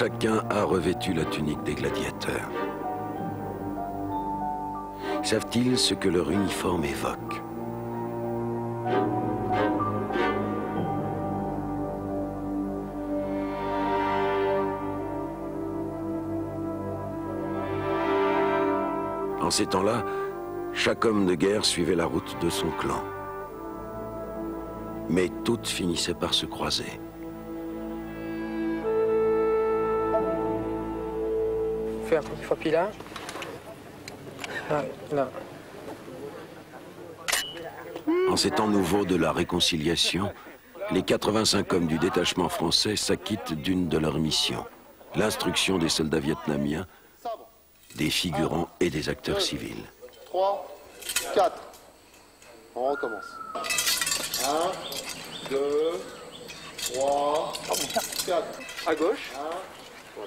Chacun a revêtu la tunique des gladiateurs. Savent-ils ce que leur uniforme évoque? En ces temps-là, chaque homme de guerre suivait la route de son clan. Mais toutes finissaient par se croiser. Fais un petit papier là. Ah, là. En ces temps nouveaux de la réconciliation, les 85 hommes du détachement français s'acquittent d'une de leurs missions, l'instruction des soldats vietnamiens, des figurants et des acteurs civils. 3, 4. On recommence. 1, 2, 3, 4. À gauche.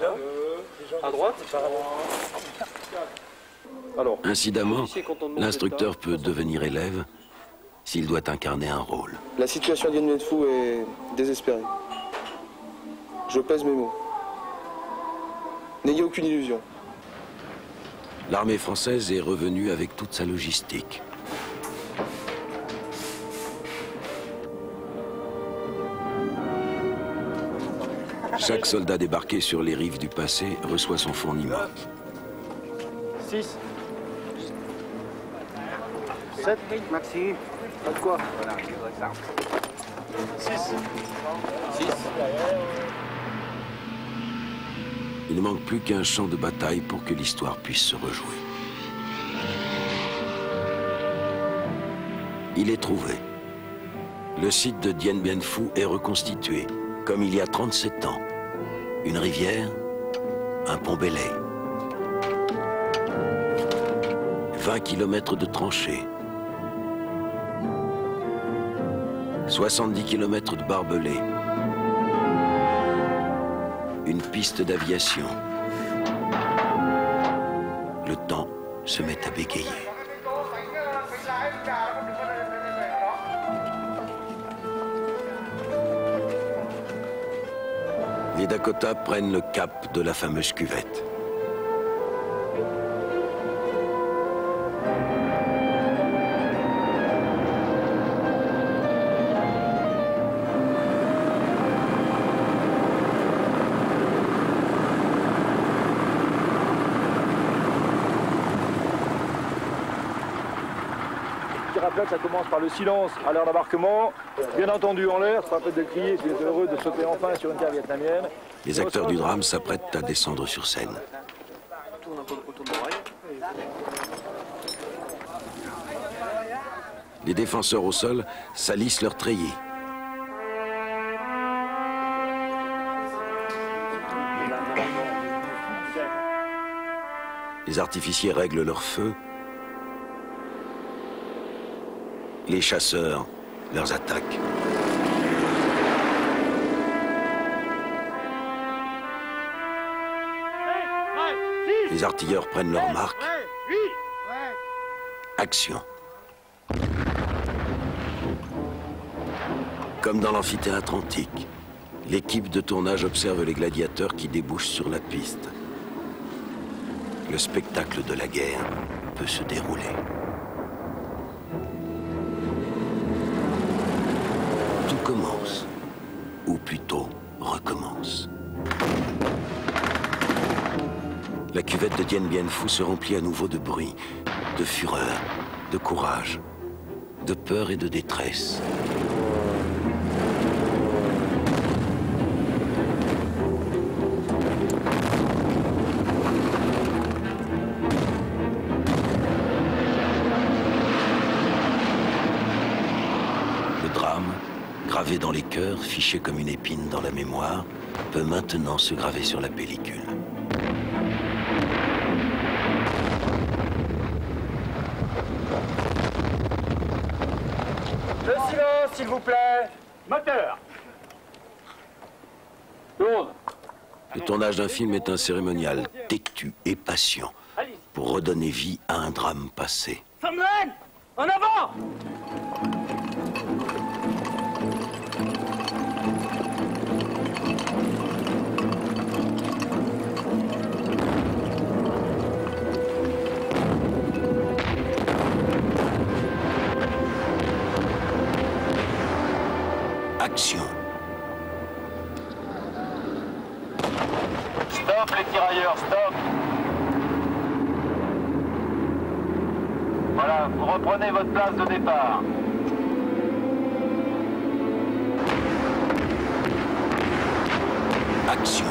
1, 2, à droite. 3, 4. Alors, Incidemment, l'instructeur peut devenir élève s'il doit incarner un rôle. la situation d'Dien Bien Phu est désespérée. Je pèse mes mots. N'ayez aucune illusion. L'armée française est revenue avec toute sa logistique. Chaque soldat débarqué sur les rives du passé reçoit son fourniment. 6. 7. Maxi. Pas de quoi? 6. 6. Il ne manque plus qu'un champ de bataille pour que l'histoire puisse se rejouer. Il est trouvé. Le site de Dien Bien Phu est reconstitué, comme il y a 37 ans. Une rivière, un pont belay. 20 km de tranchées. 70 km de barbelés. Une piste d'aviation. Le temps se met à bégayer. Les Dakota prennent le cap de la fameuse cuvette. Ça commence par le silence à l'heure d'embarquement. Bien entendu en l'air, ça peut de crier, tu es heureux de sauter enfin sur une terre vietnamienne. Les acteurs du drame s'apprêtent à descendre sur scène. Les défenseurs au sol salissent leurs treillis. Les artificiers règlent leur feu. Les chasseurs, leurs attaques. Les artilleurs prennent leur marque. Action. Comme dans l'amphithéâtre antique, l'équipe de tournage observe les gladiateurs qui débouchent sur la piste. Le spectacle de la guerre peut se dérouler. Tout commence, ou plutôt recommence. La cuvette de Dien Bien Phu se remplit à nouveau de bruit, de fureur, de courage, de peur et de détresse. Le drame, gravé dans les cœurs, fiché comme une épine dans la mémoire, peut maintenant se graver sur la pellicule. Le silence, s'il vous plaît. Moteur. Tourne. Le tournage d'un film est un cérémonial têtu et patient pour redonner vie à un drame passé. Samuel, en avant. les tirailleurs, stop. Voilà, vous reprenez votre place de départ. Action.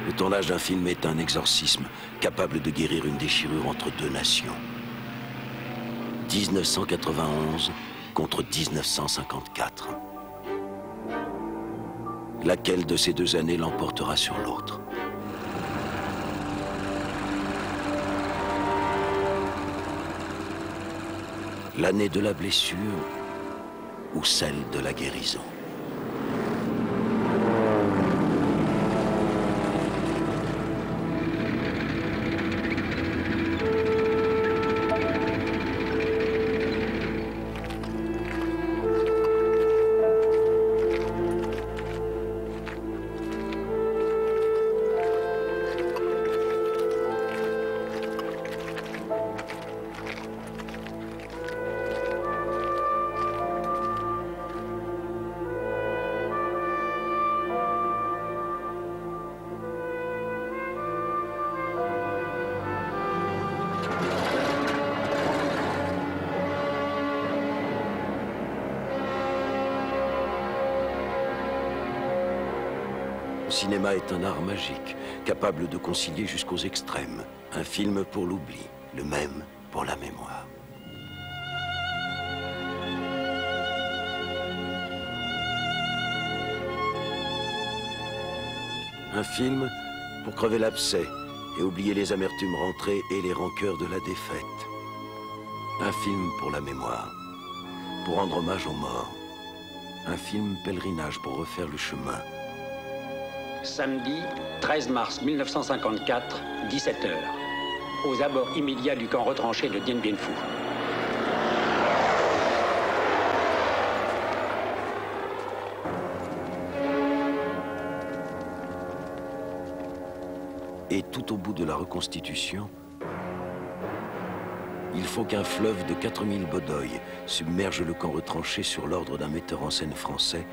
Le tournage d'un film est un exorcisme capable de guérir une déchirure entre deux nations. 1991 contre 1954. Laquelle de ces deux années l'emportera sur l'autre? L'année de la blessure ou celle de la guérison? Le cinéma est un art magique, capable de concilier jusqu'aux extrêmes. Un film pour l'oubli, le même pour la mémoire. Un film pour crever l'abcès et oublier les amertumes rentrées et les rancœurs de la défaite. Un film pour la mémoire, pour rendre hommage aux morts. Un film pèlerinage pour refaire le chemin. Samedi 13 mars 1954, 17h, aux abords immédiats du camp retranché de Dien Bien Phu. Et tout au bout de la reconstitution, il faut qu'un fleuve de 4000 bodeuils submerge le camp retranché sur l'ordre d'un metteur en scène français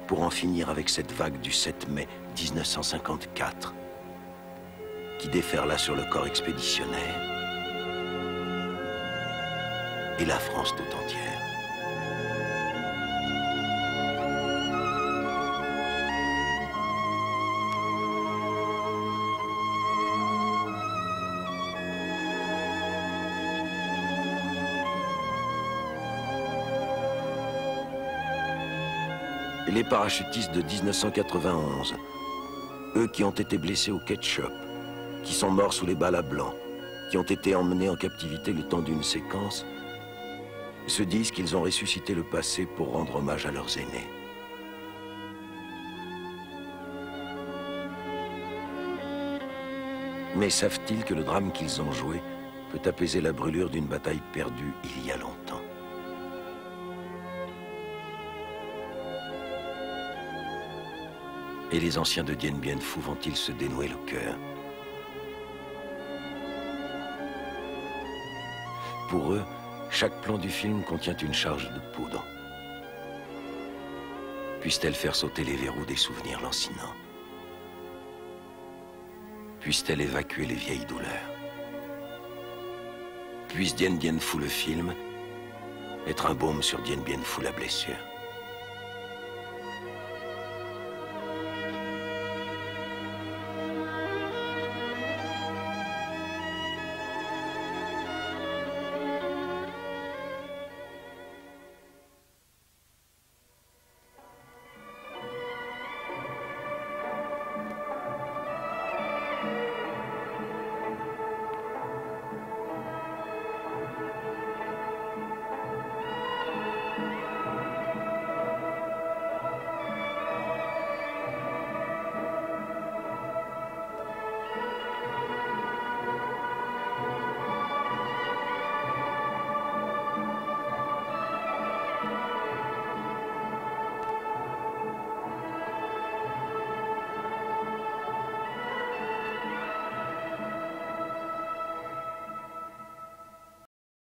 pour en finir avec cette vague du 7 mai 1954 qui déferla sur le corps expéditionnaire et la France tout entière. Et les parachutistes de 1991, eux qui ont été blessés au ketchup, qui sont morts sous les balles à blanc, qui ont été emmenés en captivité le temps d'une séquence, se disent qu'ils ont ressuscité le passé pour rendre hommage à leurs aînés. Mais savent-ils que le drame qu'ils ont joué peut apaiser la brûlure d'une bataille perdue il y a longtemps? Et les anciens de Dien Bien Phu vont-ils se dénouer le cœur? Pour eux, chaque plan du film contient une charge de poudre. Puisse-t-elle faire sauter les verrous des souvenirs lancinants? Puisse-t-elle évacuer les vieilles douleurs? Puisse Dien Bien Phu le film être un baume sur Dien Bien Phu la blessure?